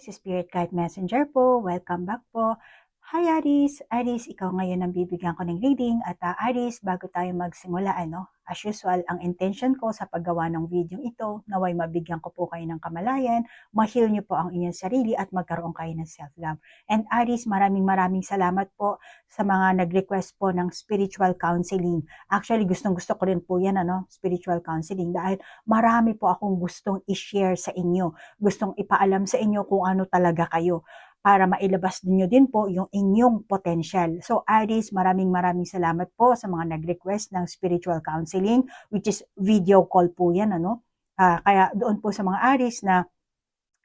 si Spirit Guide Messenger po. Welcome back po. Hi Aries! Aries, ikaw ngayon ang bibigyan ko ng reading. At Aries, bago tayo magsimula, as usual, ang intention ko sa paggawa ng video ito, naway mabigyan ko po kayo ng kamalayan, ma-heal niyo po ang inyong sarili at magkaroon kayo ng self-love. And Aries, maraming salamat po sa mga nag-request po ng spiritual counseling. Actually, gustong-gusto ko rin po yan, spiritual counseling, dahil marami po akong gustong i-share sa inyo. Gustong ipaalam sa inyo kung ano talaga kayo, para mailabas niyo din po yung inyong potential. So Aries, maraming salamat po sa mga nag-request ng spiritual counseling, which is video call po yan, kaya doon po sa mga Aries na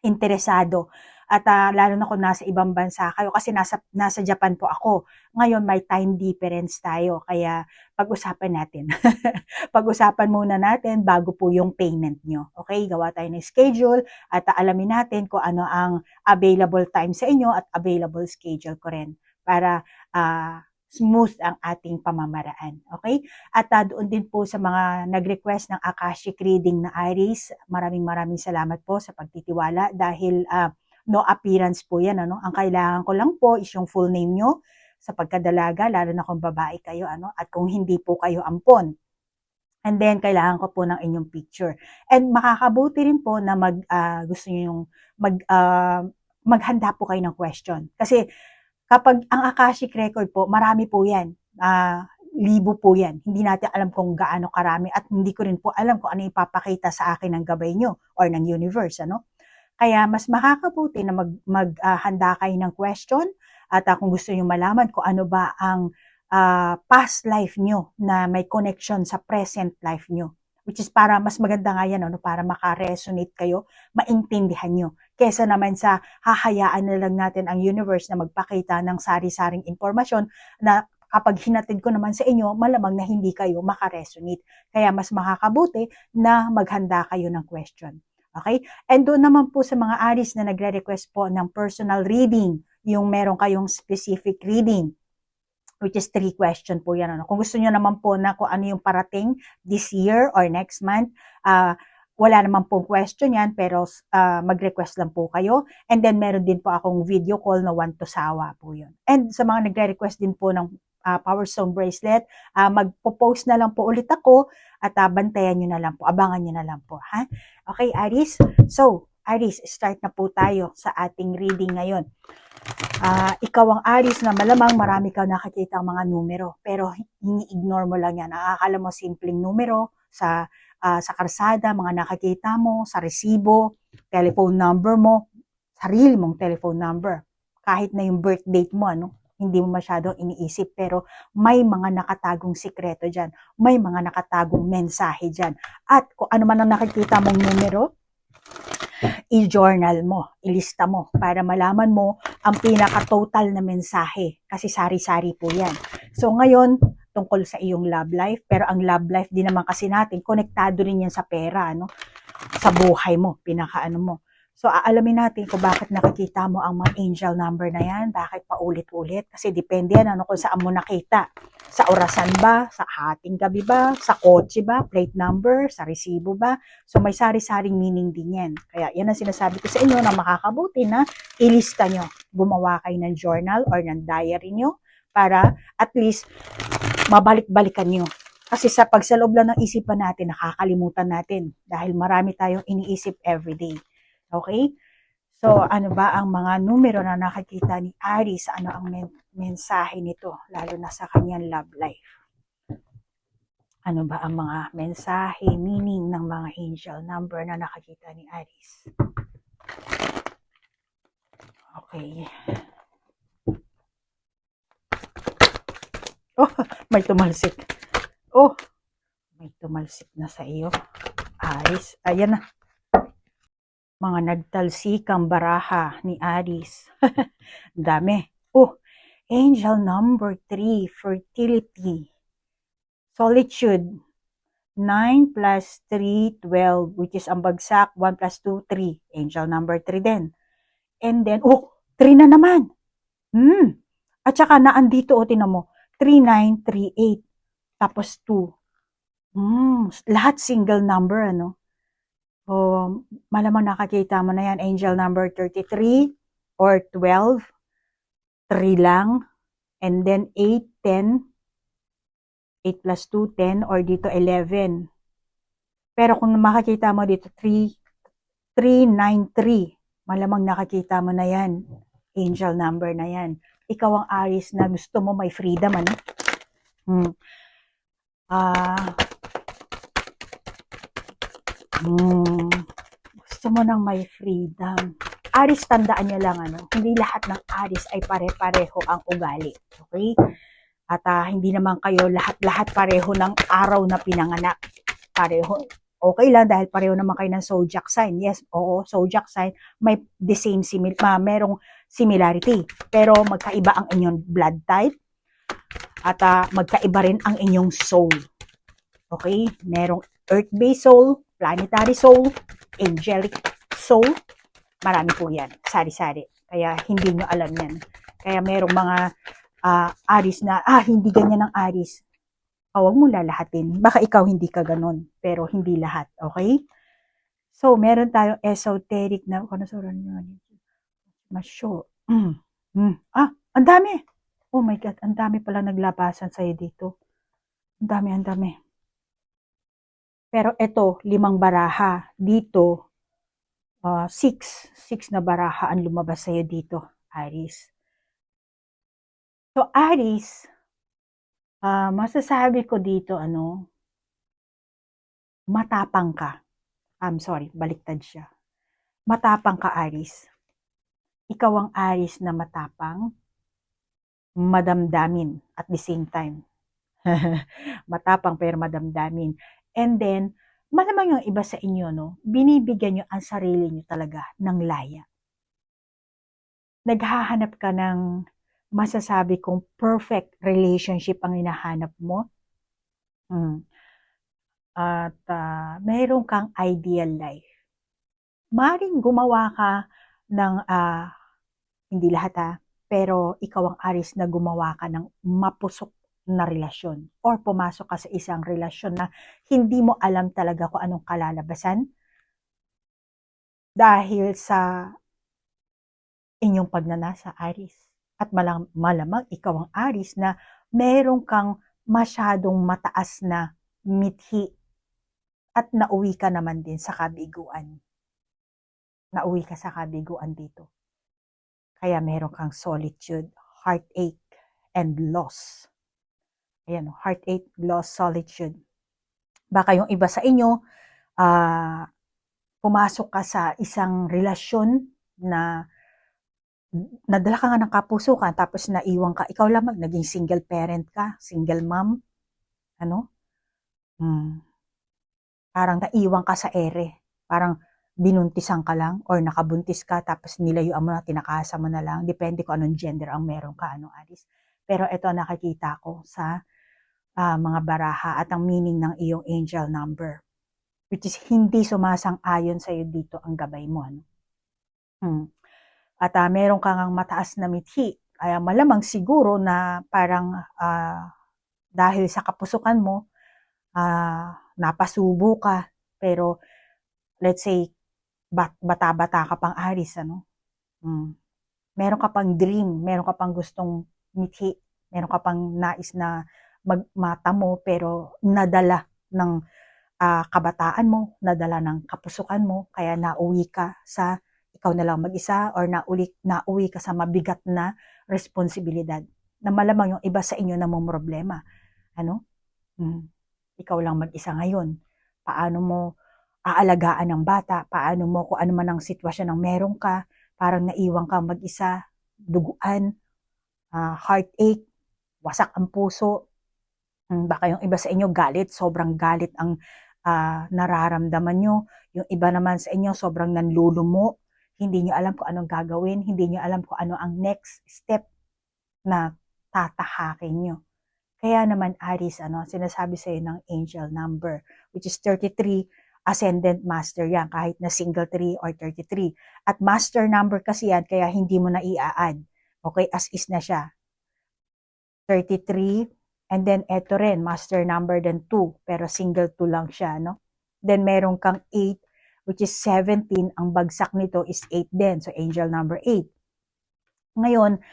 interesado, at lalo na kung nasa ibang bansa kayo, kasi nasa Japan po ako. Ngayon may time difference tayo, kaya pag-usapan natin. Pag-usapan muna natin bago po yung payment nyo. Okay, gawa tayo ng schedule at alamin natin kung ano ang available time sa inyo at available schedule ko rin para smooth ang ating pamamaraan. Okay? At doon din po sa mga nag-request ng Akashic reading na Aries, maraming salamat po sa pagtitiwala, dahil no appearance po yan. Ang kailangan ko lang po is yung full name nyo sa pagkadalaga, lalo na kung babae kayo, at kung hindi po kayo ampon. And then, kailangan ko po ng inyong picture. And makakabuti rin po na gusto nyo yung maghanda po kayo ng question. Kasi kapag ang Akashic record po, marami po yan. Libo po yan. Hindi natin alam kung gaano karami, at hindi ko rin po alam kung ano ipapakita sa akin ng gabay nyo or ng universe. Kaya mas makakabuti na maghanda kayo ng question, at kung gusto nyo malaman kung ano ba ang past life nyo na may connection sa present life nyo. Which is para mas maganda nga yan, para makaresonate kayo, maintindihan nyo. Kesa naman sa hahayaan na lang natin ang universe na magpakita ng sari-saring impormasyon na kapag hinatid ko naman sa inyo, malamang na hindi kayo makaresonate. Kaya mas makakabuti na maghanda kayo ng question. Okay? And doon naman po sa mga Aries na nagre-request po ng personal reading, yung meron kayong specific reading, which is 3 question po yan. Kung gusto nyo naman po na kung ano yung parating this year or next month, wala naman pong question yan, pero mag-request lang po kayo. And then meron din po akong video call na 1 to sawa po yun. And sa mga nagre-request din po ng Power Stone Bracelet, magpo-post na lang po ulit ako, at bantayan nyo na lang po, abangan nyo na lang po. Ha? Okay, Aries? So, Aries, start na po tayo sa ating reading ngayon. Ikaw ang Aries na malamang marami ka nakikita ang mga numero, pero ini-ignore mo lang yan. Akala mo simpleng numero sa karsada, mga nakikita mo, sa resibo, telephone number mo, sarili mong telephone number. Kahit na yung birth date mo, hindi mo masyadong iniisip, pero may mga nakatagong sikreto dyan. May mga nakatagong mensahe dyan. At kung ano man ang nakikita mong numero, i-journal mo, ilista mo, para malaman mo ang pinaka-total na mensahe. Kasi sari-sari po yan. So ngayon, tungkol sa iyong love life, pero ang love life din naman kasi natin, konektado rin yan sa pera, sa buhay mo, pinaka-ano mo. So, aalamin natin kung bakit nakikita mo ang mga angel number na yan, bakit paulit-ulit. Kasi depende yan kung saan mo nakita. Sa orasan ba? Sa hating gabi ba? Sa kotse ba? Plate number? Sa resibo ba? So, may sari-saring meaning din yan. Kaya yan ang sinasabi ko sa inyo na makakabuti na ilista nyo. Gumawa kayo ng journal or ng diary nyo para at least mabalik-balikan nyo. Kasi sa pagsaloob lang ng isipan natin, nakakalimutan natin dahil marami tayong iniisip everyday. Okay? So, ano ba ang mga numero na nakikita ni Aries? Ano ang mensahe nito? Lalo na sa kanyang love life. Ano ba ang mga mensahe, meaning ng mga angel number na nakikita ni Aries? Okay. Oh, may tumalsik. Oh, may tumalsik na sa iyo, Aries. Ayan na. Mga nagtalsikang baraha ni Aries. Dami. Oh, angel number 3, fertility. Solitude. 9 plus 3, 12, which is ang bagsak, 1 plus 2, 3. Angel number 3 din. And then, 3 na naman. At saka naandito, tinan mo, 3, 9, 3, 8. Tapos 2. Lahat single number, O, malamang nakakita mo na yan, angel number 33 or 12, 3 lang, and then 8, 10, 8 plus 2, 10, or dito 11. Pero kung makakita mo dito 3, 393, malamang nakakita mo na yan, angel number na yan. Ikaw ang Aries na gusto mo may freedom, ano? Gusto mo nang may freedom. Aries, tandaan nyo lang, ano, hindi lahat ng Aries ay pare-pareho ang ugali. Okay? At hindi naman kayo lahat-lahat pareho ng araw na pinanganak. Pareho. Okay lang dahil pareho naman kayo ng zodiac sign. Yes, oo, zodiac sign may the same merong similarity. Pero magkaiba ang inyong blood type at magkaiba rin ang inyong soul. Okay? Merong earth-based soul, planetary soul, angelic soul. Marami po yan. Sari-sari. Kaya hindi nyo alam yan. Kaya merong mga Aries na, hindi ganyan ang Aries. Huwag mo lalahatin. Baka ikaw hindi ka ganun. Pero hindi lahat. Okay? So, meron tayong esoteric na, masyo. Ang dami. Oh my God, ang dami pala naglabasan sa'yo dito. Ang dami. Pero ito, 5 baraha. Dito, 6 na baraha ang lumabas sa'yo dito, Aries. So, Aries, masasabi ko dito, matapang ka. I'm sorry, baliktad siya. Matapang ka, Aries. Ikaw ang Aries na matapang, madamdamin at the same time. Matapang pero madamdamin. And then, malamang yung iba sa inyo, no, binibigyan nyo ang sarili nyo talaga ng laya. Naghahanap ka ng masasabi kong perfect relationship ang hinahanap mo. At mayroon kang ideal life. Maring gumawa ka ng, hindi lahat pero ikaw ang Aries na gumawa ka ng mapusok na relasyon or pumasok ka sa isang relasyon na hindi mo alam talaga kung anong kalalabasan dahil sa inyong pagnanasa, Aries. At malamang ikaw ang Aries na meron kang masyadong mataas na mithi at nauwi ka naman din sa kabiguan. Nauwi ka sa kabiguan dito. Kaya meron kang solitude, heartache, and loss. Ayan, heartache, loss, solitude. Baka yung iba sa inyo, pumasok ka sa isang relasyon na nadala ka nga ng kapusukan tapos naiwan ka, ikaw lamang, naging single parent ka, single mom, parang naiwan ka sa ere, parang binuntisan ka lang or nakabuntis ka tapos nilayuan mo na, tinakasa mo na lang, depende kung anong gender ang meron ka, Aries. Pero ito nakikita ko sa mga baraha at ang meaning ng iyong angel number, which is hindi sumasang-ayon sa'yo dito ang gabay mo. At meron kang mataas na mithi, kaya malamang siguro na parang dahil sa kapusukan mo, napasubo ka, pero let's say, bata-bata ka pang Aries, meron ka pang dream, meron ka pang gustong mithi, meron ka pang nais na magmata mo, pero nadala ng kabataan mo, nadala ng kapusukan mo, kaya nauwi ka sa ikaw na lang mag-isa or nauwi ka sa mabigat na responsibilidad na malamang yung iba sa inyo na mong problema. Ikaw lang mag-isa ngayon. Paano mo aalagaan ng bata? Paano mo, kung ano man ang sitwasyon ng meron ka, parang naiwan kang mag-isa, duguan, heartache, wasak ang puso. Baka yung iba sa inyo galit, sobrang galit ang nararamdaman nyo. Yung iba naman sa inyo sobrang nanlulumo. Hindi nyo alam kung anong gagawin. Hindi nyo alam kung ano ang next step na tatahakin nyo. Kaya naman Aries, sinasabi sa'yo ng angel number, which is 33, ascendant master yan, kahit na single 3 or 33. At master number kasi yan, kaya hindi mo na i-add. Okay, as is na siya. 33, and then eto rin, master number din 2, pero single 2 lang siya, Then meron kang 8, which is 17. Ang bagsak nito is 8 din. So, angel number 8. Ngayon,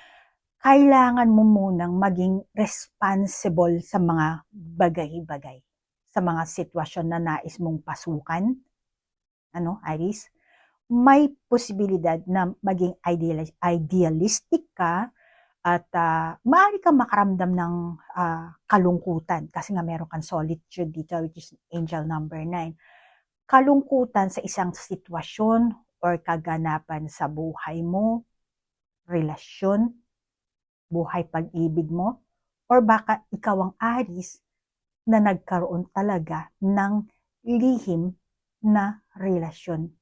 kailangan mo munang maging responsible sa mga bagay-bagay, sa mga sitwasyon na nais mong pasukan. Iris? May posibilidad na maging idealistic ka at maaari kang makaramdam ng kalungkutan kasi nga meron kang solitude dito, which is angel number 9. Kalungkutan sa isang sitwasyon or kaganapan sa buhay mo, relasyon, buhay pag-ibig mo, or baka ikaw ang Aries na nagkaroon talaga ng lihim na relasyon.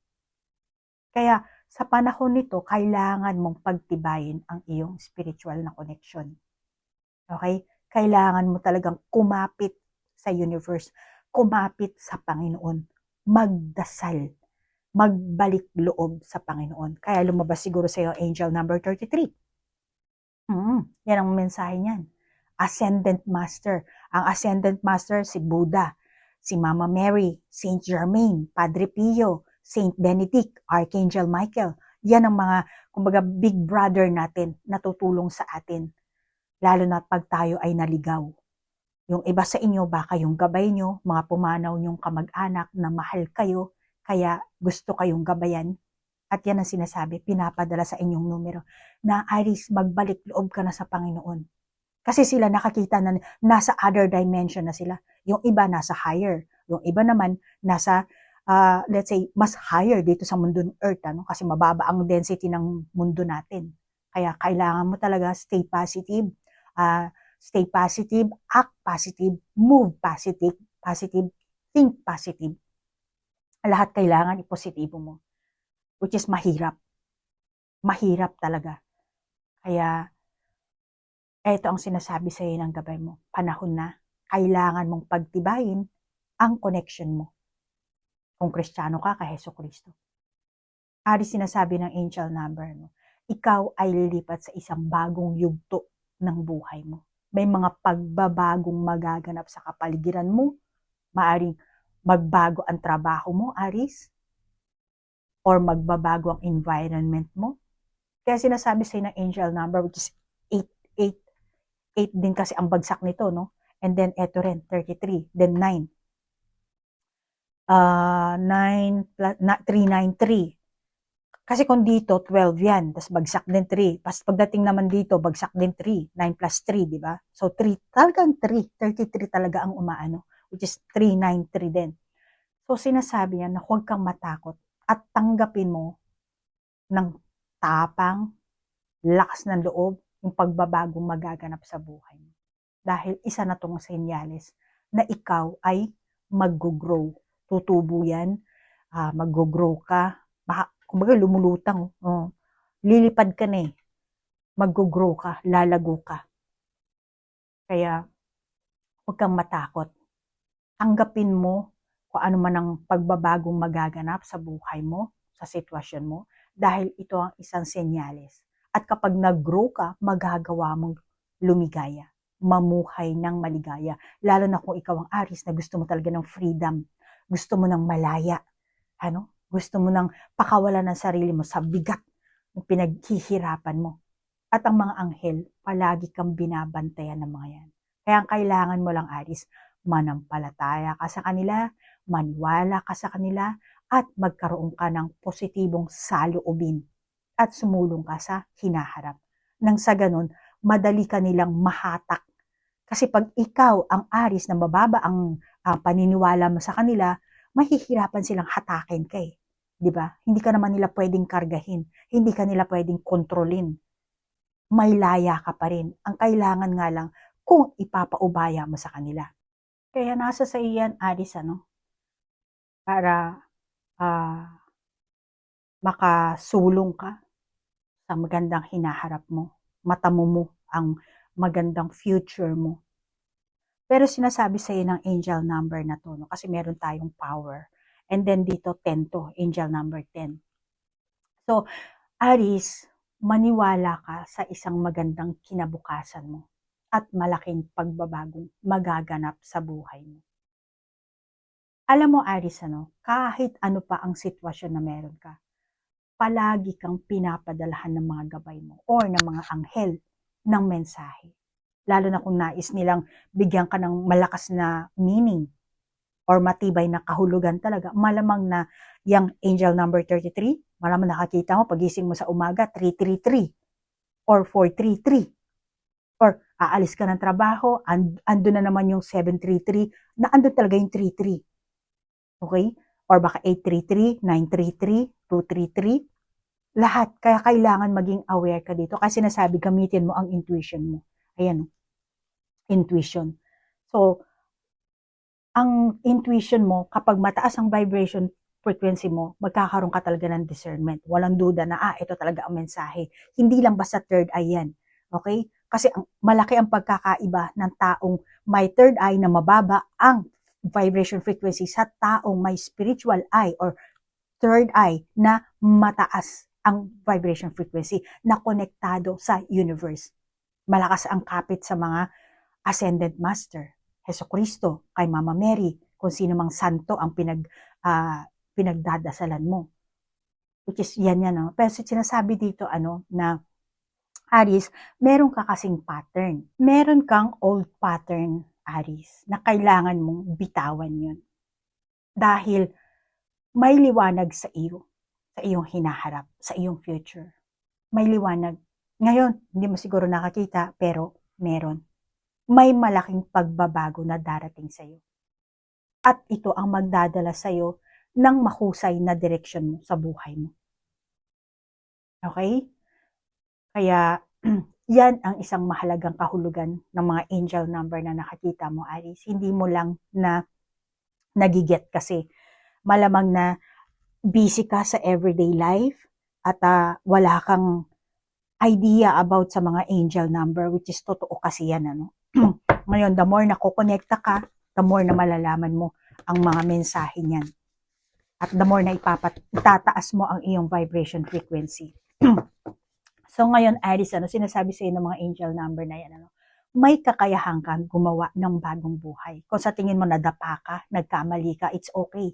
Kaya sa panahon nito, kailangan mong pagtibayin ang iyong spiritual na connection. Okay? Kailangan mo talagang kumapit sa universe, kumapit sa Panginoon, magdasal, magbalik loob sa Panginoon. Kaya lumabas siguro sa iyo angel number 33. Yan ang mensahe niyan. Ascendant Master. Ang Ascendant Master si Buddha, si Mama Mary, Saint Germain, Padre Pio, Saint Benedict, Archangel Michael. Yan ang mga, kumbaga, big brother natin na tutulong sa atin. Lalo na pag tayo ay naligaw. Yung iba sa inyo, baka yung gabay nyo, mga pumanaw nyong kamag-anak na mahal kayo, kaya gusto kayong gabayan. At yan ang sinasabi, pinapadala sa inyong numero, na Aries, magbalik loob ka na sa Panginoon. Kasi sila nakakita na nasa other dimension na sila. Yung iba nasa higher. Yung iba naman nasa, let's say, mas higher dito sa mundo ng Earth. Kasi mababa ang density ng mundo natin. Kaya kailangan mo talaga stay positive, act positive, move positive, think positive. Lahat kailangan ipositibo mo. Which is mahirap. Mahirap talaga. Kaya, ito ang sinasabi sa iyo ng gabay mo. Panahon na, kailangan mong pagtibayin ang connection mo. Kung Kristiyano ka, kay Hesus Kristo. Sinasabi ng angel number mo, ikaw ay lilipat sa isang bagong yugto ng buhay mo. May mga pagbabagong magaganap sa kapaligiran mo. Maaring magbago ang trabaho mo, Aries. Or magbabago ang environment mo. Kaya sinasabi sa ng angel number, which is 8 din kasi ang bagsak nito, no? And then, eto rin, 33, then 9. 393. Kasi kung dito, 12 yan, tapos bagsak din 3. Tapos pagdating naman dito, bagsak din 3. 9 plus 3, di ba? So, 3, talagang 3. 33 talaga ang umaano, which is 393 din. So, sinasabi yan na huwag kang matakot at tanggapin mo ng tapang, lakas ng loob, yung pagbabagong magaganap sa buhay mo. Dahil isa na tong senyales na ikaw ay mag-grow. Tutubo yan, mag-grow ka, kumbaga lumulutang, lilipad ka na eh. Mag-grow ka, lalago ka. Kaya, huwag kang matakot. Tanggapin mo kung ano man ang pagbabagong magaganap sa buhay mo, sa sitwasyon mo, dahil ito ang isang senyales. At kapag nag-grow ka, magagawa mong lumigaya, mamuhay ng maligaya. Lalo na kung ikaw ang Aries na gusto mo talaga ng freedom, gusto mo ng malaya, gusto mo ng pakawalan ng sarili mo sa bigat ng pinaghihirapan mo. At ang mga anghel, palagi kang binabantayan ng mga yan. Kaya ang kailangan mo lang, Aries, manampalataya ka sa kanila, maniwala ka sa kanila, at magkaroon ka ng positibong saloobin at sumulong ka sa hinaharap. Nang sa ganun, madali ka nilang mahatak. Kasi pag ikaw ang Aries na mababa ang paniniwala mo sa kanila, mahihirapan silang hatakin ka eh. Diba? Hindi ka naman nila pwedeng kargahin. Hindi ka nila pwedeng kontrolin. May laya ka pa rin. Ang kailangan nga lang kung ipapaubaya mo sa kanila. Kaya nasa sa iyan, Aries, para makasulong ka sa magandang hinaharap mo. Matamo mo ang magandang future mo. Pero sinasabi sa iyo ng angel number na to, kasi meron tayong power. And then dito 10 to, angel number 10. So, Aries, maniwala ka sa isang magandang kinabukasan mo at malaking pagbabagong magaganap sa buhay mo. Alam mo, Aris, kahit ano pa ang sitwasyon na meron ka, palagi kang pinapadalahan ng mga gabay mo or ng mga anghel ng mensahe. Lalo na kung nais nilang bigyan ka ng malakas na meaning or matibay na kahulugan talaga, malamang na yung angel number 33, malamang nakakita mo, pagising mo sa umaga, 333 or 433. Or aalis ka ng trabaho, andun na naman yung 733, na andun talaga yung 33. Okay? Or baka 833, 933, 233, lahat. Kaya kailangan maging aware ka dito. Kasi sinasabi, gamitin mo ang intuition mo. Ayan, intuition. So, ang intuition mo, kapag mataas ang vibration frequency mo, magkakaroon ka talaga ng discernment. Walang duda na, ito talaga ang mensahe. Hindi lang basta third eye yan. Okay? Kasi malaki ang pagkakaiba ng taong may third eye na mababa ang vibration frequency sa taong may spiritual eye or third eye na mataas ang vibration frequency na konektado sa universe. Malakas ang kapit sa mga ascended master, Heso Kristo, kay Mama Mary, kung sino mang santo ang pinagdadasalan mo. Which is yan. Pero sinasabi dito na Aris, meron ka kasing pattern. Meron kang old pattern, Aris, na kailangan mong bitawan yun. Dahil may liwanag sa iyo, sa iyong hinaharap, sa iyong future. May liwanag. Ngayon, hindi mo siguro nakakita, pero meron. May malaking pagbabago na darating sa iyo. At ito ang magdadala sa iyo ng mahusay na direksyon mo sa buhay mo. Okay? Kaya, yan ang isang mahalagang kahulugan ng mga angel number na nakakita mo, Aris. Hindi mo lang na nagiget kasi malamang na busy ka sa everyday life at wala kang idea about sa mga angel number, which is totoo kasi yan. Ngayon, the more na kukonekta ka, the more na malalaman mo ang mga mensahe niyan. At the more na itataas mo ang iyong vibration frequency. So ngayon, Aris, sinasabi sa iyo ng mga angel number na yan, may kakayahan kang gumawa ng bagong buhay. Kung sa tingin mo nadapa ka, nagkamali ka, it's okay.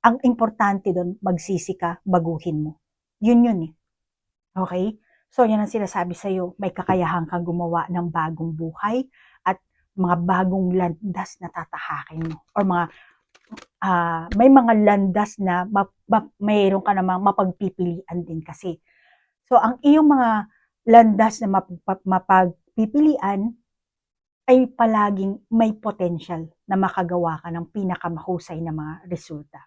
Ang importante doon, magsisi ka, baguhin mo. Yun eh. Okay? So yan ang sinasabi sa iyo, may kakayahan kang gumawa ng bagong buhay at mga bagong landas na tatahakin mo. Or may mga landas na mayroon ka namang mapagpipilian din kasi. So, ang iyong mga landas na mapagpipilian ay palaging may potential na makagawa ka ng pinakamahusay na mga resulta.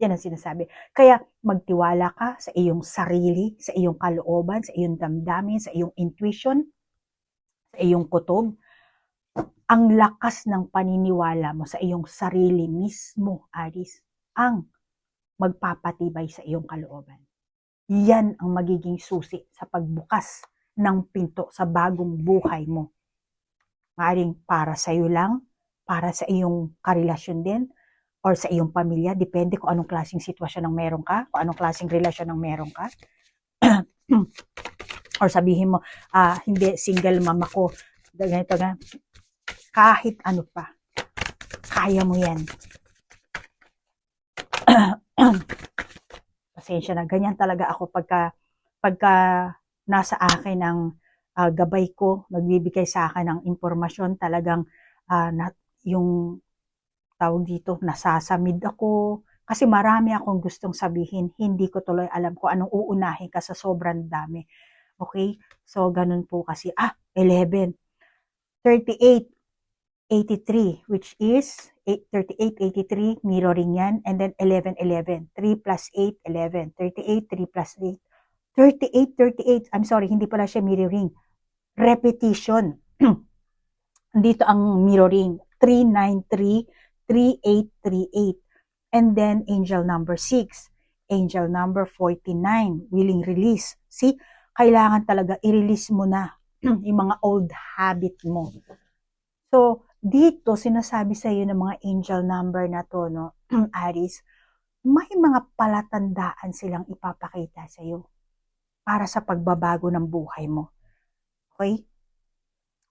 Yan ang sinasabi. Kaya magtiwala ka sa iyong sarili, sa iyong kalooban, sa iyong damdamin, sa iyong intuition, sa iyong kutob. Ang lakas ng paniniwala mo sa iyong sarili mismo, Aris, ang magpapatibay sa iyong kalooban. Yan ang magiging susi sa pagbukas ng pinto sa bagong buhay mo. Maaring para sa iyo lang, para sa iyong karelasyon din, or sa iyong pamilya, depende kung anong klaseng sitwasyon ang meron ka, kung anong klaseng relasyon ang meron ka. Or sabihin mo, hindi, single mama ko, ganito na, kahit ano pa, kaya mo yan. Pasensya na, ganyan talaga ako pagka nasa akin ang gabay ko, nagbibigay sa akin ng impormasyon, talagang yung tawag dito, nasasamid ako, kasi marami akong gustong sabihin, hindi ko tuloy alam kung anong uunahin ka sa sobrang dami. Okay? So, ganun po kasi, 11, 38, 83, which is 38, 83, mirroring yan, and then 11, 11, 3 plus 8, 11, 38, 3 plus 8, 38, 38, I'm sorry, hindi pala siya mirroring, repetition. Dito ang mirroring, 393, 3838, and then angel number 6, angel number 49, willing release. See, kailangan talaga i-release mo na yung mga old habit mo. So, dito sinasabi sa iyo ng mga angel number na to, Aris, may mga palatandaan silang ipapakita sa iyo para sa pagbabago ng buhay mo. Okay?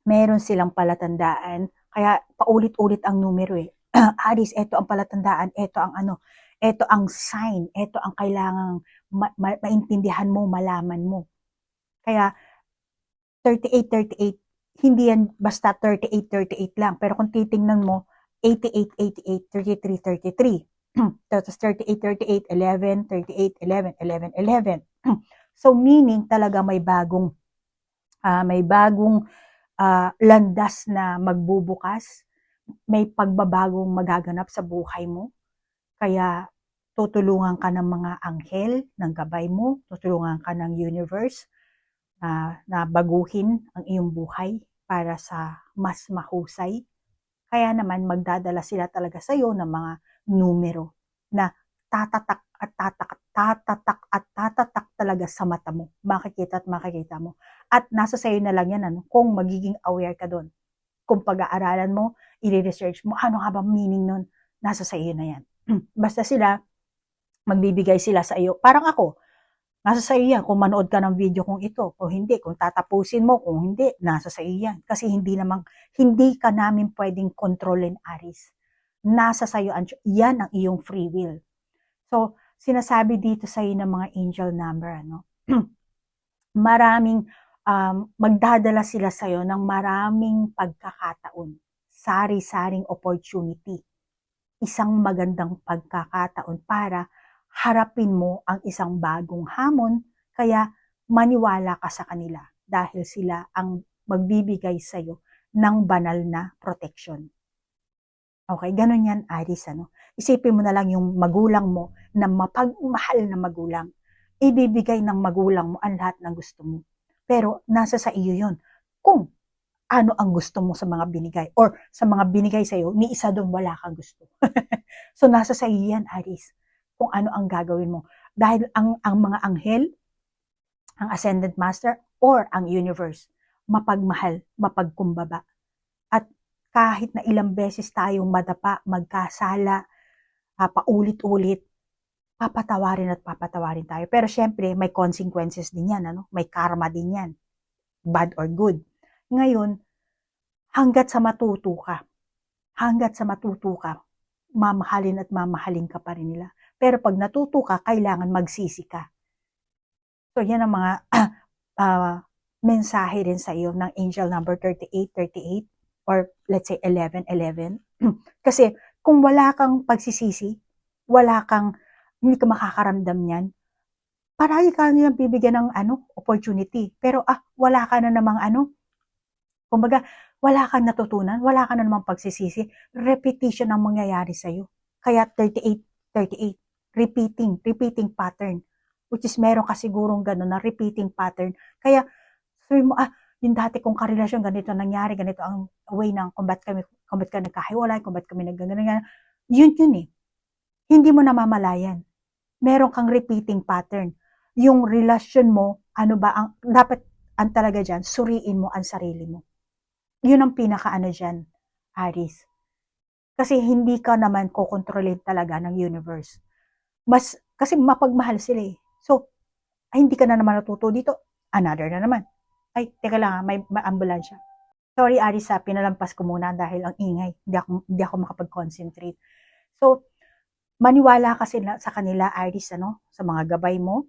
Meron silang palatandaan, kaya paulit-ulit ang numero eh. Aris, ito ang palatandaan, ito ang ano, ito ang sign, ito ang kailangang maintindihan mo, malaman mo. Kaya 38-38, hindi yan basta 38-38 lang. Pero kung titingnan mo, 88-88, 33-33. Tapos 38-38, 11, 38, 11, 11, 11. So meaning talaga may bagong landas na magbubukas, may pagbabagong magaganap sa buhay mo. Kaya tutulungan ka ng mga anghel ng gabay mo, tutulungan ka ng universe na baguhin ang iyong buhay para sa mas mahusay. Kaya naman magdadala sila talaga sa iyo ng mga numero na tatatak at tatatak, tatatak at tatatak talaga sa mata mo. Makikita at makikita mo. At nasa sayo na lang yan kung magiging aware ka doon. Kung pag-aaralan mo, i-research mo, ano nga ba meaning nun? Nasa sayo na yan. Basta magbibigay sila sa iyo. Parang ako, nasa sa iyo yan kung manood ka ng video kung ito o hindi, kung tatapusin mo, kung hindi, nasa sa iyo yan. Kasi hindi ka namin pwedeng kontrolin, Aris. Nasa sa iyo, yan ang iyong free will. So, sinasabi dito sa iyo ng mga angel number, maraming magdadala sila sa iyo ng maraming pagkakataon, sari-saring opportunity, isang magandang pagkakataon para harapin mo ang isang bagong hamon, kaya maniwala ka sa kanila dahil sila ang magbibigay sa iyo ng banal na protection. Okay, ganun yan, Aris. Isipin mo na lang yung magulang mo na mapagmahal na magulang. Ibibigay ng magulang mo ang lahat ng gusto mo. Pero nasa sa iyo yun. Kung ano ang gusto mo sa mga binigay or sa mga binigay sa iyo, ni isa doon wala kang gusto. So nasa sa iyo yan, Aris, kung ano ang gagawin mo. Dahil ang mga anghel, ang ascended master, or ang universe, mapagmahal, mapagkumbaba. At kahit na ilang beses tayong madapa, magkasala, paulit-ulit, papatawarin at papatawarin tayo. Pero syempre, may consequences din yan, may karma din yan, bad or good. Ngayon, hanggat sa matuto ka, mamahalin at mamahalin ka pa rin nila. Pero pag natuto ka, kailangan magsisi ka. So yan ang mga mensahe rin sa iyo ng angel number 3838 or let's say 1111. Kasi kung wala kang pagsisisi, hindi ka makakaramdam niyan, paragi ka nilang bibigyan ng opportunity. Pero wala ka na namang kumbaga, wala kang natutunan, wala ka na namang pagsisisi, repetition ang mangyayari sa'yo. Kaya 38, repeating pattern. Which is meron ka sigurong gano'n na repeating pattern. Kaya, sabi mo, yung dati kong karelasyon, ganito nangyari, ganito ang way ng kung ba't ka nagkahiwalay, kung ba't kami nagganyan. Yun eh. Hindi mo namamalayan. Meron kang repeating pattern. Yung relasyon mo, dapat ang talaga dyan, suriin mo ang sarili mo. Yun ang pinaka dyan, Aris. Kasi hindi ka naman kokontrolin talaga ng universe. Kasi mapagmahal sila eh. So, hindi ka na naman natuto dito. Another na naman. Ay, teka lang may ambulansya. Sorry, Aris, pinalampas ko muna dahil ang ingay. Hindi ako makapag-concentrate. So, maniwala ka sa kanila, Aris, sa mga gabay mo.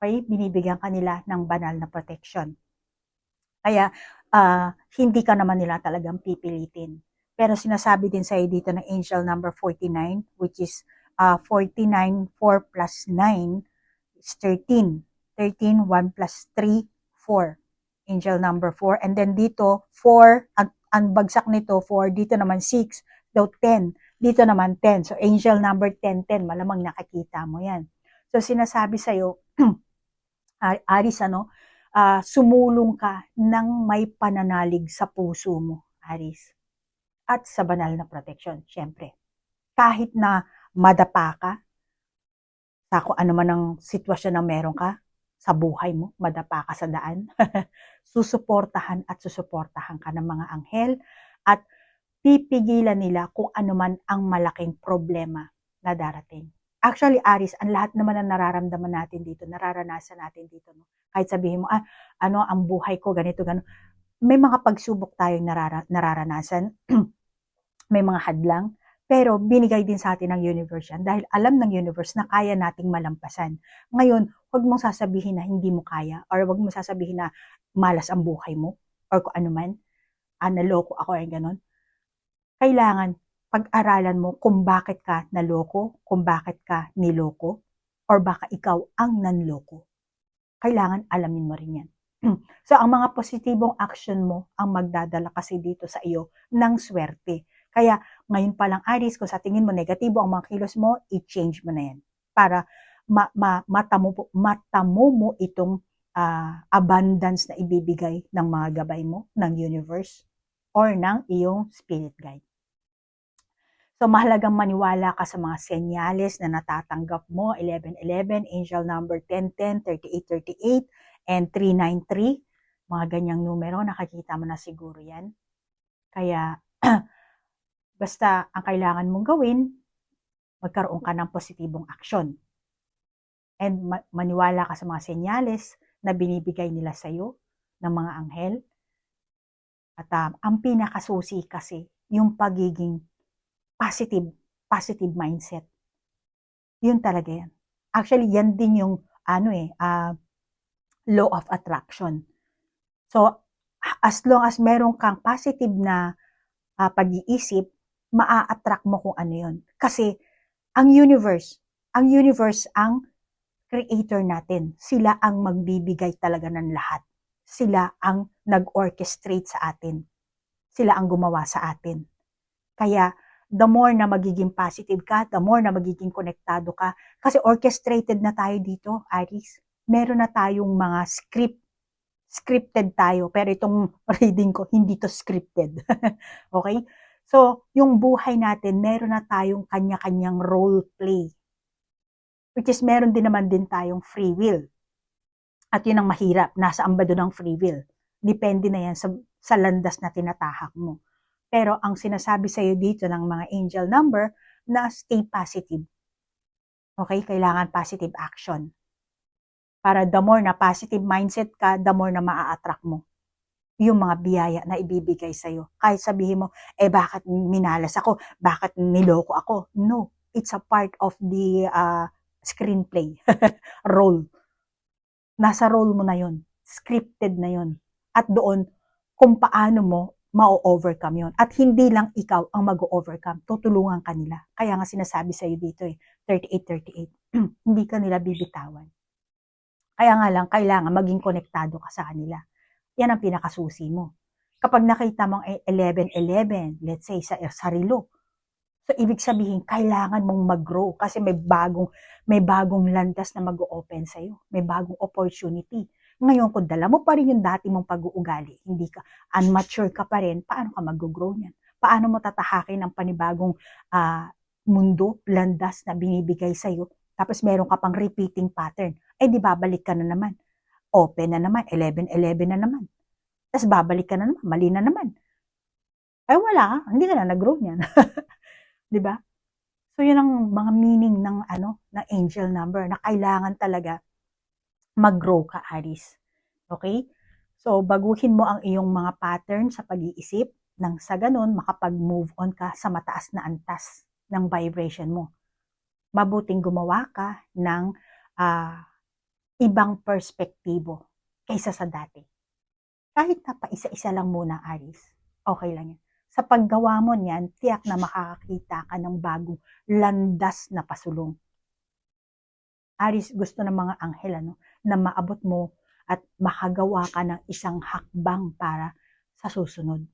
Okay? Binibigyan kanila ng banal na protection. Kaya, hindi ka naman nila talagang pipilitin. Pero sinasabi din sa'yo dito ng angel number 49, which is 49, 4 plus 9 is 13. 13, 1 plus 3, 4. Angel number 4. And then dito, 4, ang bagsak nito, 4. Dito naman 6. So 10. Dito naman 10. So angel number 10, 10. Malamang nakakita mo yan. So sinasabi sa'yo, Aris, sumulong ka ng may pananalig sa puso mo, Aris. At sa banal na protection, syempre. Kahit na madapa ka, sa kung ano man ang sitwasyon na meron ka sa buhay mo, madapa ka sa daan, susuportahan ka ng mga anghel at pipigilan nila kung ano man ang malaking problema na darating. Actually, Aris, ang lahat naman na nararamdaman natin dito, nararanasan natin dito. Kahit sabihin mo, ang buhay ko, ganito, gano'n. May mga pagsubok tayong nararanasan. May mga hadlang. Pero binigay din sa atin ng universe yan dahil alam ng universe na kaya nating malampasan. Ngayon, huwag mong sasabihin na hindi mo kaya or huwag mong sasabihin na malas ang buhay mo or kung ano man, naloko ako ay ganon. Kailangan pag-aralan mo kung bakit ka naloko, kung bakit ka niloko, or baka ikaw ang nanloko. Kailangan alamin mo rin yan. So, ang mga positibong action mo ang magdadala kasi dito sa iyo ng swerte. Kaya, ngayon pa lang, Aries, kung sa tingin mo negatibo ang mga kilos mo, i-change mo na yan. Para matamo mo itong abundance na ibibigay ng mga gabay mo, ng universe, or ng iyong spirit guide. So, mahalagang maniwala ka sa mga senyales na natatanggap mo, 1111, angel number 1010, 3838, and 393. Mga ganyang numero, nakakita mo na siguro yan. Kaya, basta ang kailangan mong gawin, magkaroon ka ng positibong aksyon. And maniwala ka sa mga senyales na binibigay nila sa'yo ng mga anghel. At ang pinakasusi kasi, yung pagiging positive mindset. Yun talaga yan. Actually, yan din yung law of attraction. So, as long as meron kang positive na pag-iisip, maa-attract mo kung ano yun. Kasi, ang universe ang creator natin. Sila ang magbibigay talaga ng lahat. Sila ang nag-orchestrate sa atin. Sila ang gumawa sa atin. Kaya, the more na magiging positive ka, the more na magiging konektado ka. Kasi orchestrated na tayo dito, Aries. Meron na tayong mga scripted tayo. Pero itong reading ko, hindi to scripted. Okay? So, yung buhay natin, meron na tayong kanya-kanyang role play. Which is, meron din naman din tayong free will. At yun ang mahirap. Nasaan ba doon ang free will? Depende na yan sa landas na tinatahak mo. Pero ang sinasabi sa iyo dito ng mga angel number na stay positive. Okay? Kailangan positive action. Para the more na positive mindset ka, the more na maa-attract mo yung mga biyaya na ibibigay sa iyo. Kahit sabihin mo, bakit minalas ako? Bakit niloko ako? No. It's a part of the screenplay. Role. Nasa role mo na yon. Scripted na yon. At doon, kung paano mo ma-overcome yon. At hindi lang ikaw ang mag-overcome. Tutulungan ka nila. Kaya nga sinasabi sa iyo dito 3838. Hindi ka nila bibitawan. Kaya nga lang, kailangan maging konektado ka sa kanila. Yan ang pinakasusi mo. Kapag nakita mong 1111, let's say sa sarilo, so ibig sabihin, kailangan mong mag-grow kasi may bagong landas na mag-open sa iyo. May bagong opportunity. Ngayon, kung dala mo pa rin yung dati mong pag-uugali, hindi ka, unmature ka pa rin, paano ka mag-grow niyan? Paano mo tatahakin ang panibagong mundo, landas na binibigay sa iyo? Tapos meron ka pang repeating pattern. Di babalik ka na naman. Open na naman, 11-11 na naman. Tapos babalik ka na naman, mali na naman. Wala, hindi ka na nag-grow niyan. Diba? So, yun ang mga meaning ng angel number na kailangan talaga mag-grow ka, Aries. Okay? So, baguhin mo ang iyong mga pattern sa pag-iisip nang sa ganun, makapag-move on ka sa mataas na antas ng vibration mo. Mabuting gumawa ka ng ibang perspektibo kaysa sa dati. Kahit na pa isa-isa lang muna, Aries, okay lang yan. Sa paggawa mo niyan, tiyak na makakakita ka ng bagong landas na pasulong. Aries, gusto ng mga anghel na maabot mo at makagawa ka ng isang hakbang para sa susunod.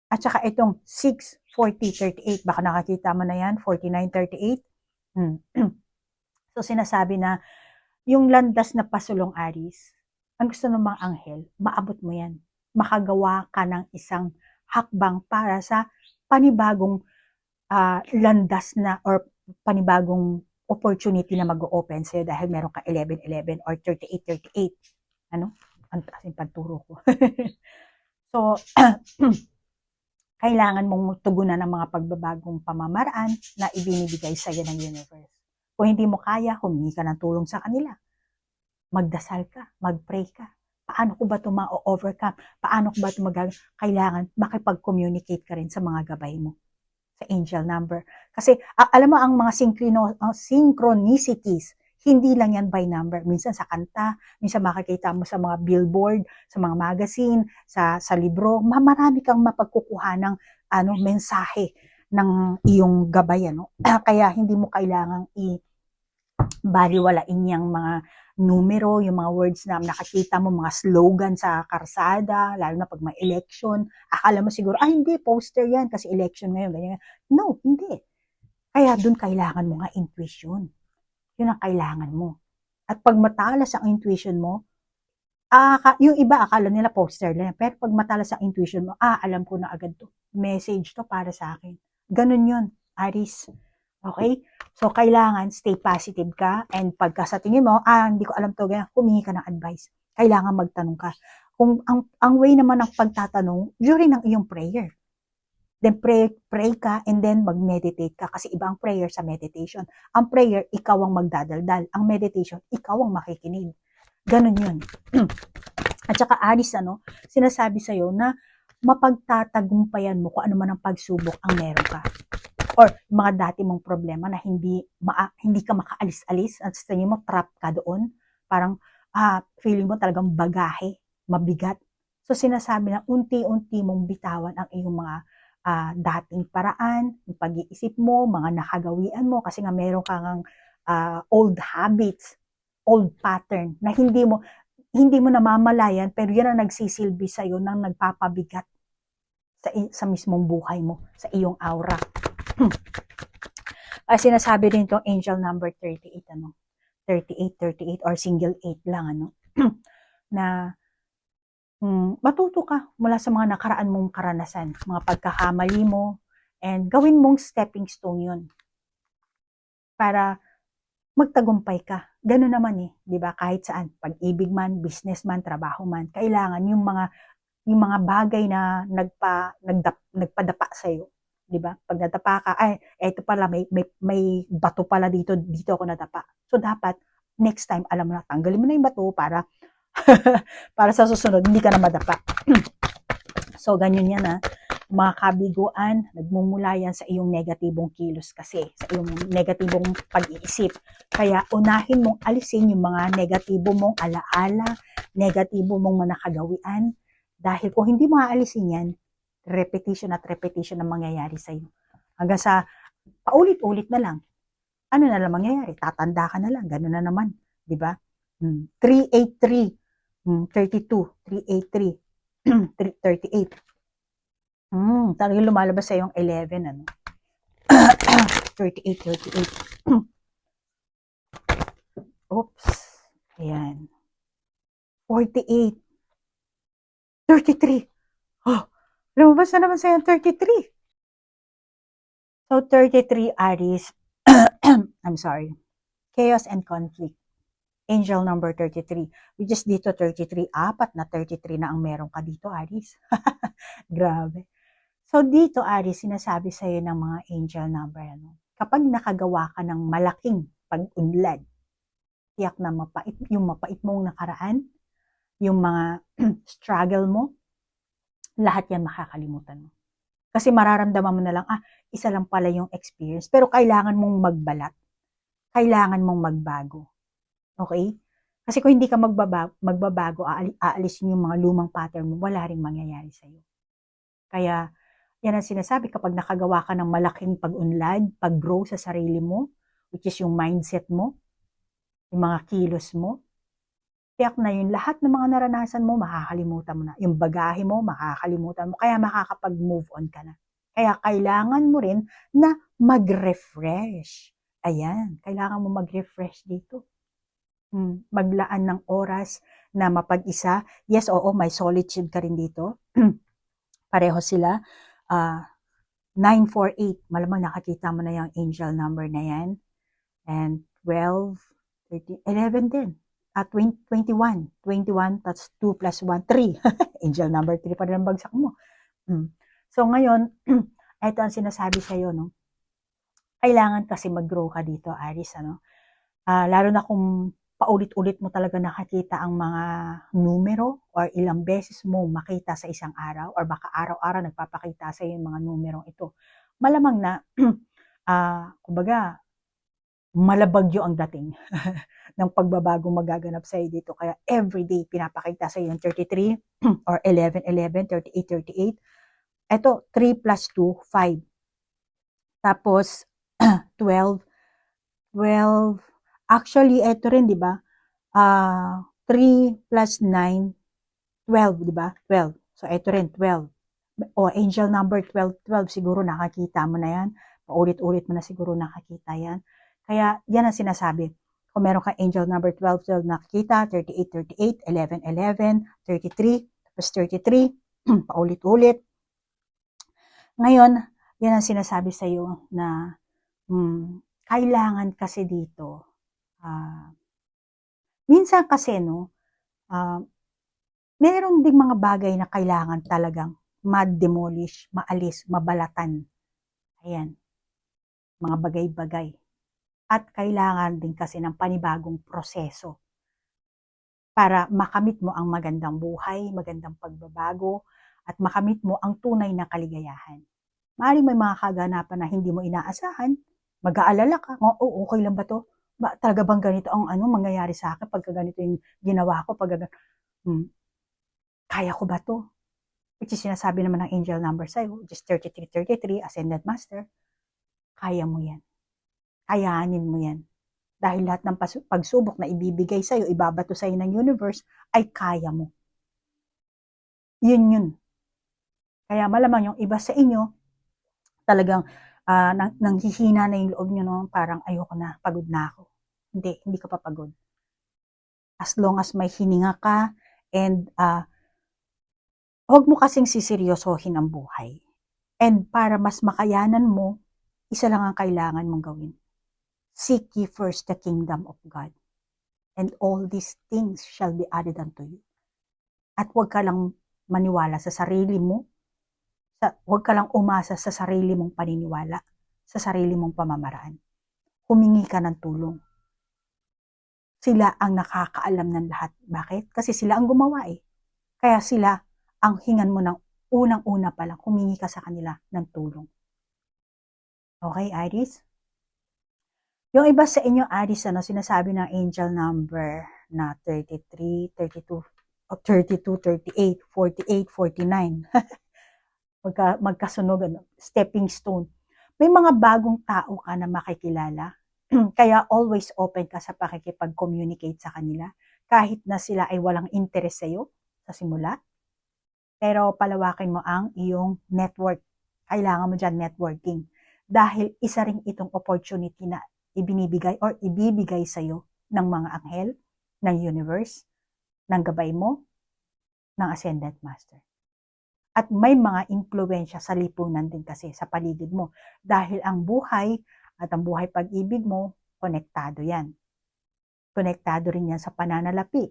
At saka itong 6-40-38, baka nakakita mo na yan, 49-38. So sinasabi na yung landas na pasulong, Aries, ang gusto ng mga anghel, maabot mo yan. Makagawa ka ng isang hakbang para sa panibagong landas na or panibagong opportunity na mag-open sa'yo dahil meron ka 11-11 or 38-38. Ang taas yung pagturo ko. So, kailangan mong tugunan ng mga pagbabagong pamamaraan na ibinibigay sa'yo ng universe. Kung hindi mo kaya, humingi ka ng tulong sa kanila. Magdasal ka, mag-pray ka. Paano ko ba ito ma-overcome? Paano ko ba ito kailangan makipag-communicate ka rin sa mga gabay mo. sa angel number. Kasi alam mo ang mga synchronicities, hindi lang yan by number. Minsan sa kanta, minsan makikita mo sa mga billboard, sa mga magazine, sa libro, marami kang mapagkukuha ng mensahe ng iyong gabay. Kaya hindi mo kailangang baliwalain yung mga numero, yung mga words na nakakita mo, mga slogan sa karsada, lalo na pag may election. Akala mo siguro, hindi, poster yan kasi election ngayon. Ganyan. No, hindi. Kaya dun kailangan mo nga intuition. Yun ang kailangan mo. At pag matalas ang intuition mo, yung iba akala nila poster lang. Pero pag matalas ang intuition mo, alam ko na agad to. Message to para sa akin. Ganun yun, Aries. Okay? So, kailangan stay positive ka and pagka sa tingin mo, hindi ko alam to, ganyan, humingi ka ng advice. Kailangan magtanong ka. Kung ang way naman ng pagtatanong, during ng iyong prayer. Then pray ka and then mag-meditate ka kasi iba ang prayer sa meditation. Ang prayer, ikaw ang magdadaldal. Ang meditation, ikaw ang makikinig. Ganun yun. At saka Aris, sinasabi sa'yo na mapagtatagumpayan mo kung ano man ang pagsubok ang meron ka. Or mga dati mong problema na hindi ka makaalis-alis at sa inyo mo trap ka doon. Parang feeling mo talagang bagahe, mabigat. So sinasabi na unti-unti mong bitawan ang iyong mga dating paraan, yung pag-iisip mo, mga nakagawian mo kasi nga meron kang old habits, old pattern na hindi mo namamalayan pero yan ang nagsisilbi sa iyo nang nagpapabigat sa mismong buhay mo, sa iyong aura. Sinasabi din itong angel number 38, 38 or single 8 lang, na matuto ka mula sa mga nakaraan mong karanasan, mga pagkakamali mo, and gawin mong stepping stone yun para magtagumpay ka. Ganun naman di ba? Kahit saan, pag-ibig man, business man, trabaho man, kailangan yung mga bagay na nagpadapa sa iyo. 'Di ba? Pag nadapa ka, ito pala may bato pala dito ako nadapa. So dapat next time alam mo na, tanggalin mo na yung bato para para sa susunod hindi ka na madapa. So ganyan yan mga kabiguan, nagmumula yan sa iyong negatibong kilos kasi, sa iyong negatibong pag-iisip. Kaya unahin mong alisin yung mga negatibo mong alaala, negatibo mong manakagawian, dahil kung hindi mo aalisin yan, repetition at repetition ang mangyayari sa iyo. Hanggang sa paulit-ulit na lang. Ano na lang mangyayari? Tatanda ka na lang. Ganun na naman. Di ba? 383, 32, 383, 38. Talagang lumalabas sa yung 11, 38. Oops. Ayan. 48. 33. Oh, lumabas na naman sa yung 33. So, 33, Aries. I'm sorry. Chaos and conflict. Angel number 33. Which is dito 33. Apat na 33 na ang meron ka dito, Aries. Grabe. So, dito, Aries, sinasabi sa'yo ng mga angel number, kapag nakagawa ka ng malaking pag-unlad, tiyak na yung mapait mong nakaraan, yung mga struggle mo, lahat yan makakalimutan mo. Kasi mararamdaman mo na lang, isa lang pala yung experience. Pero kailangan mong magbalat. Kailangan mong magbago. Okay? Kasi kung hindi ka magbabago, aalisin yung mga lumang pattern mo, wala ring mangyayari sa'yo. Kaya, yan ang sinasabi, kapag nakagawa ka ng malaking pag-unlad, pag-grow sa sarili mo, which is yung mindset mo, yung mga kilos mo, tiyak na yun, lahat ng mga naranasan mo, makakalimutan mo na. Yung bagahe mo, makakalimutan mo. Kaya makakapag-move on ka na. Kaya kailangan mo rin na mag-refresh. Ayan, kailangan mo mag-refresh dito. Maglaan ng oras na mapag-isa. Yes, oo, may solitude ka rin dito. Pareho sila. 948, malamang nakakita mo na yung angel number na yan. And 12, 13, 11 din. 21, that's 2 plus 1, 3. Angel number 3 pa rin ang bagsak mo. So ngayon, ito ang sinasabi sa iyo, kailangan kasi mag-grow ka dito, Aries, lalo na kung paulit-ulit mo talaga nakakita ang mga numero or ilang beses mo makita sa isang araw or baka araw-araw nagpapakita sa iyo yung mga numerong ito. malamang na, kumbaga, malabagyo ang dating ng pagbabagong magaganap sa'yo dito. Kaya everyday pinapakita sa'yo yung 33 or 11, 38. Ito, 3 plus 2, 5. Tapos, 12. Actually, ito rin, di ba? 3 plus 9, 12, di ba? 12. So, ito rin, 12. O, angel number 12, 12. Siguro nakakita mo na yan. Paulit-ulit mo na siguro nakakita yan. Kaya, yan ang sinasabi. Kung meron kang angel number 12, 12 nakikita, 38, 11, 33, tapos 33, paulit-ulit. Ngayon, yan ang sinasabi sa iyo na kailangan kasi dito, minsan kasi, no, meron ding mga bagay na kailangan talagang ma-demolish, maalis, mabalatan. Ayan, mga bagay-bagay. At kailangan din kasi ng panibagong proseso para makamit mo ang magandang buhay, magandang pagbabago, at makamit mo ang tunay na kaligayahan. Maaaring may mga kaganapan na hindi mo inaasahan, mag-aalala ka, okay lang ba to? Ba, talaga bang ganito ang mangyayari sa akin pagka ganito yung ginawa ko, kaya ko ba to? Which is sinasabi naman ng angel number sa'yo, which is 33, Ascended Master, kaya mo yan. Kayanin mo yan. Dahil lahat ng pagsubok na ibibigay sa'yo, ibabato sa'yo ng universe, ay kaya mo. Yun. Kaya malamang yung iba sa inyo, talagang nanghihina na yung loob nyo, no? Parang ayoko na, pagod na ako. Hindi ka pa pagod. As long as may hininga ka, and huwag mo kasing siseryosohin ang buhay. And para mas makayanan mo, isa lang ang kailangan mong gawin. Seek ye first the kingdom of God, and all these things shall be added unto you. At huwag ka lang maniwala sa sarili mo, huwag ka lang umasa sa sarili mong paniniwala, sa sarili mong pamamaraan. Humingi ka ng tulong. Sila ang nakakaalam ng lahat. Bakit? Kasi sila ang gumawa eh. Kaya sila ang hingan mo ng unang-una pa lang, humingi ka sa kanila ng tulong. Okay, Aries? Yung iba sa inyo, Aries, sinasabi ng angel number na 33, 32, 38, 48, 49. Magkasunog, stepping stone. May mga bagong tao ka na makikilala. Kaya always open ka sa pakikipag-communicate sa kanila. Kahit na sila ay walang interest sa iyo sa simula. Pero palawakin mo ang iyong network. Kailangan mo dyan networking. Dahil isa rin itong opportunity na ibibigay sa iyo ng mga anghel, ng universe, ng gabay mo, ng Ascended Master. At may mga impluwensya sa lipunan din kasi sa paligid mo. Dahil ang buhay at ang buhay pag-ibig mo, konektado yan. Konektado rin yan sa pananalapi.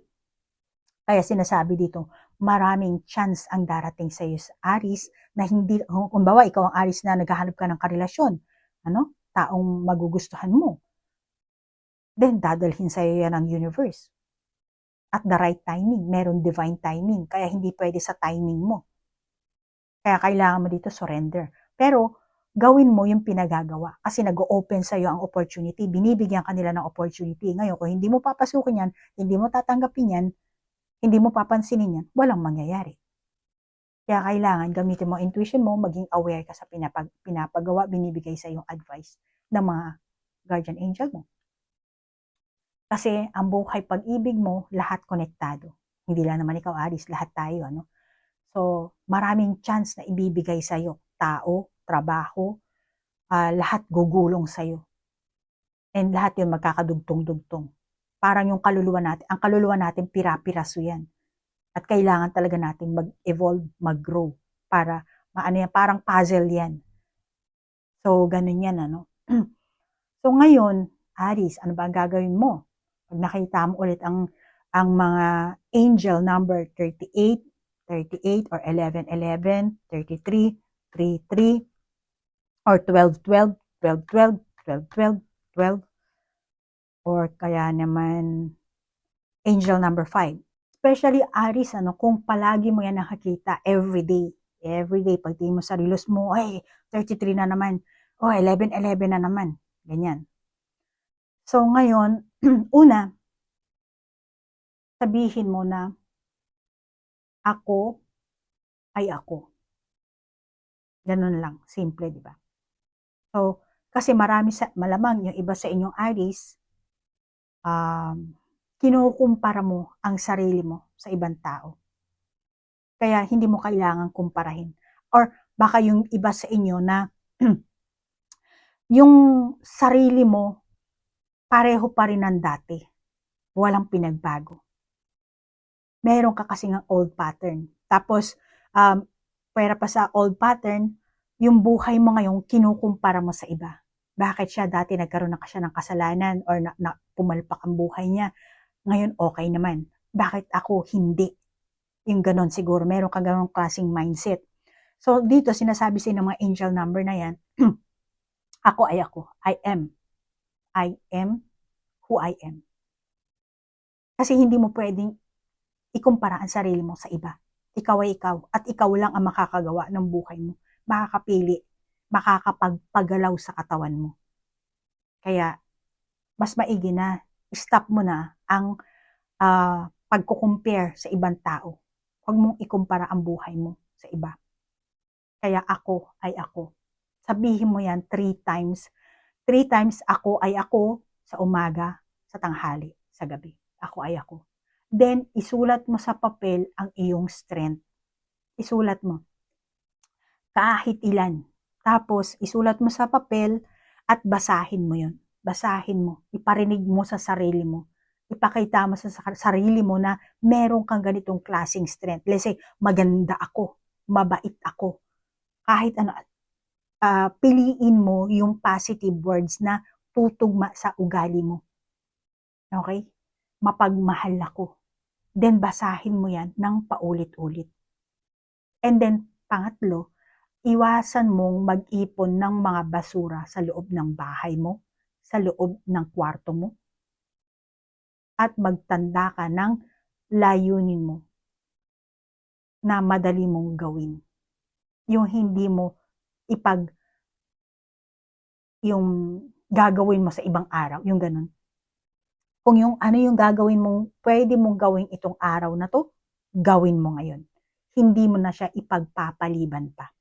Kaya sinasabi dito, maraming chance ang darating sa iyo sa Aries na hindi, kung bawa ikaw ang Aries na naghahanap ka ng karelasyon, taong magugustuhan mo, then dadalhin sa iyo yan ang universe. At the right timing, meron divine timing, kaya hindi pwede sa timing mo. Kaya kailangan mo dito surrender. Pero gawin mo yung pinagagawa kasi nag-open sa iyo ang opportunity, binibigyan kanila ng opportunity. Ngayon, kung hindi mo papasukin yan, hindi mo tatanggapin yan, hindi mo papansinin yan, walang mangyayari. Kaya kailangan gamitin mo intuition mo, maging aware ka sa pinapagawa, binibigay sa iyong advice ng mga guardian angel mo. Kasi ang buhay pag-ibig mo, lahat konektado. Hindi lang naman ikaw, Aries, lahat tayo. So, maraming chance na ibibigay sa iyo. Tao, trabaho, lahat gugulong sa iyo. And lahat yun magkakadugtong-dugtong. Parang yung kaluluwa natin, ang kaluluwa natin pira-piraso yan. At kailangan talaga natin mag-evolve, mag-grow para yan, parang puzzle yan. So, ganun yan, So, ngayon, Aries, ano ba ang gagawin mo? Pag nakita mo ulit ang mga angel number 38 or 11, 33, 33, or 12, 12, 12, 12, 12, 12, 12, or kaya naman angel number 5. Especially Aries, kung palagi mo yan nakakita everyday, Everyday, pagtingin mo sa reels mo, ay, 33 na naman. Oh, 11:11 na naman. Ganyan. So, ngayon, una, sabihin mo na, ako ay ako. Ganun lang. Simple, di ba? So, kasi malamang yung iba sa inyong Aries, kinukumpara mo ang sarili mo sa ibang tao. Kaya hindi mo kailangan kumparahin. Or baka yung iba sa inyo na yung sarili mo pareho pa rin ng dati. Walang pinagbago. Meron ka kasi ng old pattern. Tapos, pwera pa sa old pattern, yung buhay mo ngayon, kinukumpara mo sa iba. Bakit siya dati nagkaroon na siya ng kasalanan or pumalpak ang buhay niya? Ngayon, okay naman. Bakit ako hindi? Yung ganon siguro. Meron ka ganong klaseng mindset. So, dito, sinasabi sa ng mga angel number na yan, ako ay ako. I am. I am who I am. Kasi hindi mo pwedeng ikumpara ang sarili mo sa iba. Ikaw ay ikaw. At ikaw lang ang makakagawa ng buhay mo. Makakapili. Makakapagpagalaw sa katawan mo. Kaya, mas maigi na, stop mo na ang pagkukumpare sa ibang tao. Huwag mong ikumpara ang buhay mo sa iba. Kaya ako ay ako. Sabihin mo yan 3 times. 3 times ako ay ako sa umaga, sa tanghali, sa gabi. Ako ay ako. Then, isulat mo sa papel ang iyong strength. Isulat mo. Kahit ilan. Tapos, isulat mo sa papel at basahin mo yun. Basahin mo. Iparinig mo sa sarili mo. Ipakita mo sa sarili mo na meron kang ganitong klaseng strength. Let's say, maganda ako. Mabait ako. Kahit ano, piliin mo yung positive words na tutugma sa ugali mo. Okay? Mapagmahal ako. Then, basahin mo yan ng paulit-ulit. And then, pangatlo, iwasan mong mag-ipon ng mga basura sa loob ng bahay mo, sa loob ng kwarto mo, at magtanda ka ng layunin mo na madali mong gawin. Yung hindi mo yung gagawin mo sa ibang araw, yung ganun. Kung yung ano yung gagawin mong, pwede mong gawin itong araw na to, gawin mo ngayon. Hindi mo na siya ipagpapaliban pa.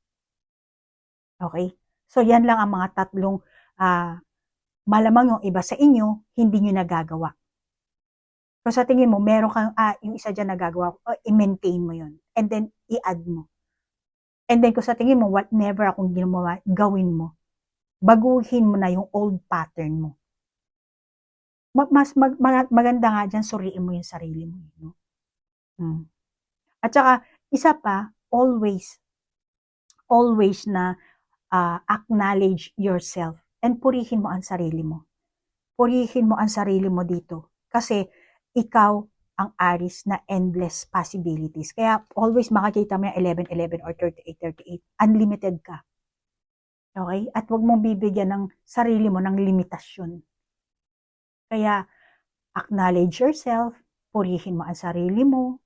Okay? So, yan lang ang mga tatlong malamang yung iba sa inyo, hindi nyo nagagawa. So, sa tingin mo, meron kang, yung isa dyan nagagawa, i-maintain mo yun. And then, i-add mo. And then, kung sa tingin mo, whatever akong ginawa, gawin mo. Baguhin mo na yung old pattern mo. Maganda nga dyan, suriin mo yung sarili mo. No? At saka, isa pa, always na acknowledge yourself and purihin mo ang sarili mo. Purihin mo ang sarili mo dito. Kasi, ikaw ang Aries na endless possibilities. Kaya, always makikita mo yung 11-11 or 38-38. Unlimited ka. Okay? At huwag mong bibigyan ng sarili mo ng limitasyon. Kaya, acknowledge yourself, purihin mo ang sarili mo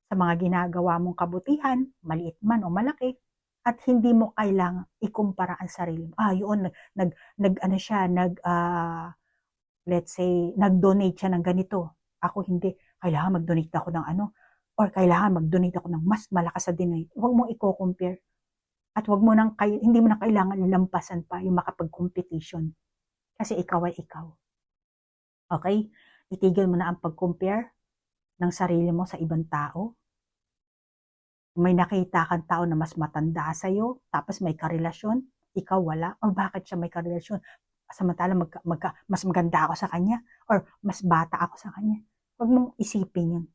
sa mga ginagawa mong kabutihan, maliit man o malaki, at hindi mo kailangang ikumpara ang sarili mo. Yun, let's say, nag-donate siya ng ganito. Ako hindi, kailangan mag-donate ako ng ano, or kailangan mag-donate ako ng mas malakas sa donate. Huwag mong i-compare. At hindi mo na kailangan lampasan pa yung makapag-competition. Kasi ikaw ay ikaw. Okay? Itigil mo na ang pag-compare ng sarili mo sa ibang tao. May nakita kang tao na mas matanda sa'yo, tapos may karelasyon, ikaw wala, o bakit siya may karelasyon? Samantala mas maganda ako sa kanya, or mas bata ako sa kanya. Huwag mong isipin yun.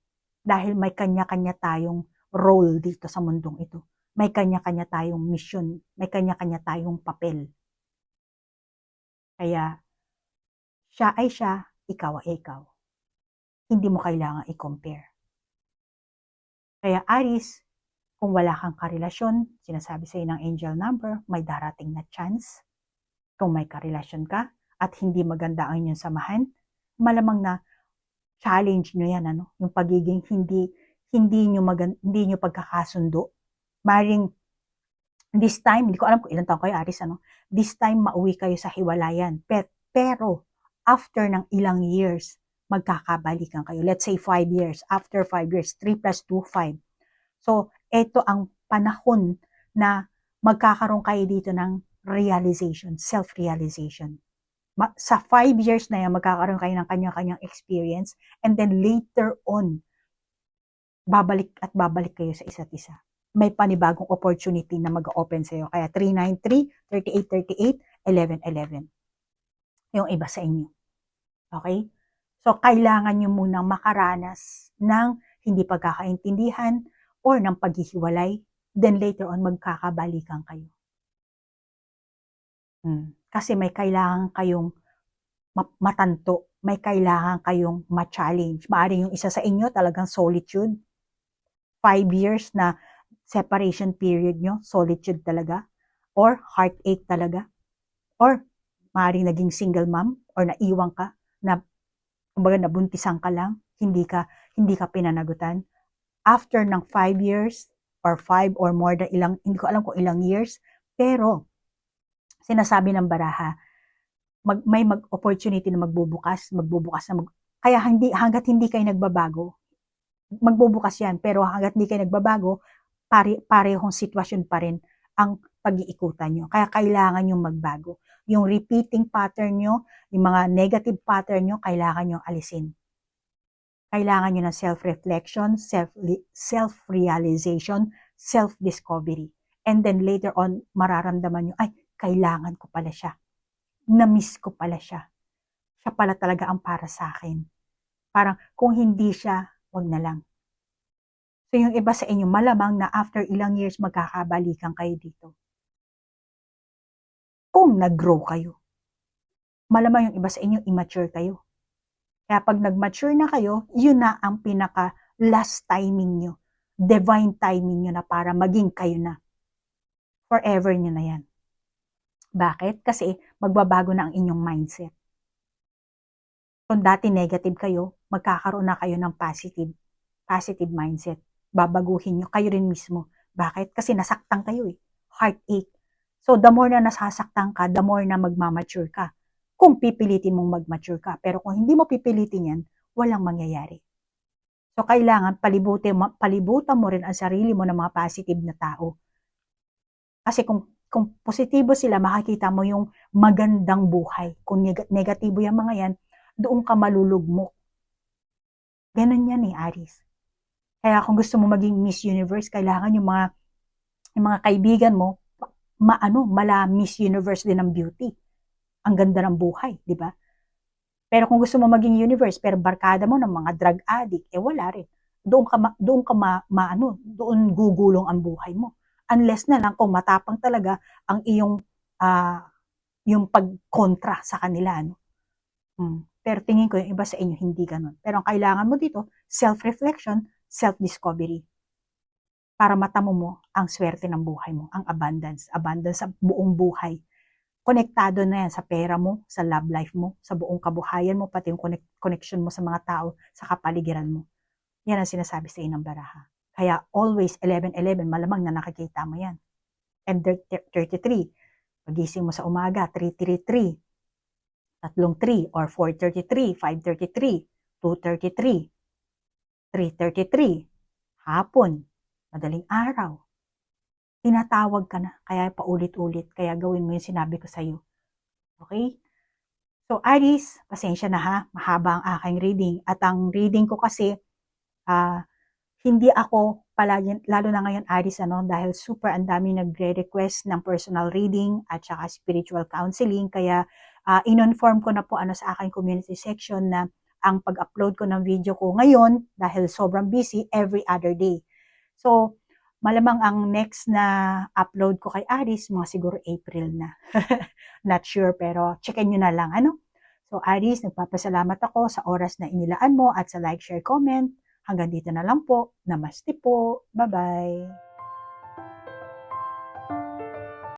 Dahil may kanya-kanya tayong role dito sa mundong ito. May kanya-kanya tayong mission. May kanya-kanya tayong papel. Kaya, siya ay siya, ikaw ay ikaw. Hindi mo kailangan i-compare. Kaya Aries, kung wala kang karelasyon, sinasabi sa'yo ng angel number, may darating na chance. Kung may karelasyon ka at hindi maganda ang inyong samahan, malamang na challenge nyo yan, yung pagiging hindi nyo pagkakasundo. Maring this time, hindi ko alam kung ilang taon kayo, Aris, ano? This time, mauwi kayo sa hiwalayan. Pero, after ng ilang years, magkakabalikan kayo. Let's say 5 years. After 5 years, 3 plus 2, 5. So, ito ang panahon na magkakaroon kayo dito ng realization, self-realization. Sa 5 years na yan, magkakaroon kayo ng kanya-kanyang experience, and then later on, babalik at babalik kayo sa isa't isa. May panibagong opportunity na mag-open sa'yo. Kaya 393, 3838, 1111. Yung iba sa inyo. Okay? So, kailangan nyo munang makaranas ng hindi pagkakaintindihan or ng paghihiwalay. Then later on, magkakabalikan kayo. Kasi may kailangan kayong matanto. May kailangan kayong ma-challenge. Maaring yung isa sa inyo talagang solitude. 5 years na separation period nyo, solitude talaga, or heartache talaga, or maaaring naging single mom, or naiwan ka, na kumbaga nabuntisan ka lang, hindi ka pinanagutan. After ng 5 years, or 5 or more than ilang, hindi ko alam kung ilang years, pero sinasabi ng baraha, may opportunity na magbubukas na kaya hangga't hindi kayo nagbabago, magbubukas yan, pero hangga't hindi kayo nagbabago, parehong sitwasyon pa rin ang pag-iikutan nyo. Kaya kailangan nyo magbago. Yung repeating pattern nyo, yung mga negative pattern nyo, kailangan nyo alisin. Kailangan nyo ng self-reflection, self-realization, self-discovery. And then later on, mararamdaman nyo, ay, kailangan ko pala siya. Na-miss ko pala siya. Siya pala talaga ang para sa akin. Parang kung hindi siya, wag na lang. So yung iba sa inyo, malamang na after ilang years, magkakabalikan kayo dito. Kung nag-grow kayo. Malamang yung iba sa inyo, immature kayo. Kaya pag nag-mature na kayo, yun na ang pinaka last timing nyo. Divine timing nyo na para maging kayo na. Forever nyo na yan. Bakit? Kasi magbabago na ang inyong mindset. Kung dati negative kayo, magkakaroon na kayo ng positive mindset. Babaguhin nyo kayo rin mismo. Bakit? Kasi nasaktan kayo eh. Heartache. So the more na nasasaktan ka, the more na magmamature ka. Kung pipilitin mong mag-mature ka. Pero kung hindi mo pipilitin yan, walang mangyayari. So kailangan palibutan mo rin ang sarili mo ng mga positive na tao. Kasi kung positibo sila, makikita mo yung magandang buhay. Kung negatibo yung mga yan, doon ka malulugmok. Ganun yan eh, Aris. Kaya kung gusto mo maging Miss Universe, kailangan yung mga kaibigan mo, mala Miss Universe din ng beauty. Ang ganda ng buhay, di ba? Pero kung gusto mo maging universe, pero barkada mo ng mga drug addict, wala rin. Doon gugulong ang buhay mo. Unless na lang kung matapang talaga ang iyong yung pagkontra sa kanila, no? Pero tingin ko yung iba sa inyo hindi ganun. Pero ang kailangan mo dito, self-reflection, self-discovery. Para matamo mo ang swerte ng buhay mo, ang abundance sa buong buhay. Konektado na yan sa pera mo, sa love life mo, sa buong kabuhayan mo, pati yung connection mo sa mga tao, sa kapaligiran mo. Yan ang sinasabi sa inang baraha. Kaya always 11-11, malamang na nakikita mo yan. And 33, pagising mo sa umaga, 333, 3 or 433, 533, 233, 333, hapon, madaling araw, tinatawag ka na, kaya paulit-ulit, kaya gawin mo yung sinabi ko sa'yo. Okay? So, Aries, pasensya na ha, mahaba ang aking reading. At ang reading ko kasi, hindi ako palagi, lalo na ngayon Aries, dahil super ang dami nagre-request ng personal reading at saka spiritual counseling. Kaya, in-inform ko na po sa aking community section na ang pag-upload ko ng video ko ngayon, dahil sobrang busy, every other day. So, malamang ang next na upload ko kay Aries, mga siguro April na. Not sure, pero checkin nyo na lang, So, Aries, nagpapasalamat ako sa oras na inilaan mo at sa like, share, comment. Hanggang dito na lang po. Namaste po. Bye-bye.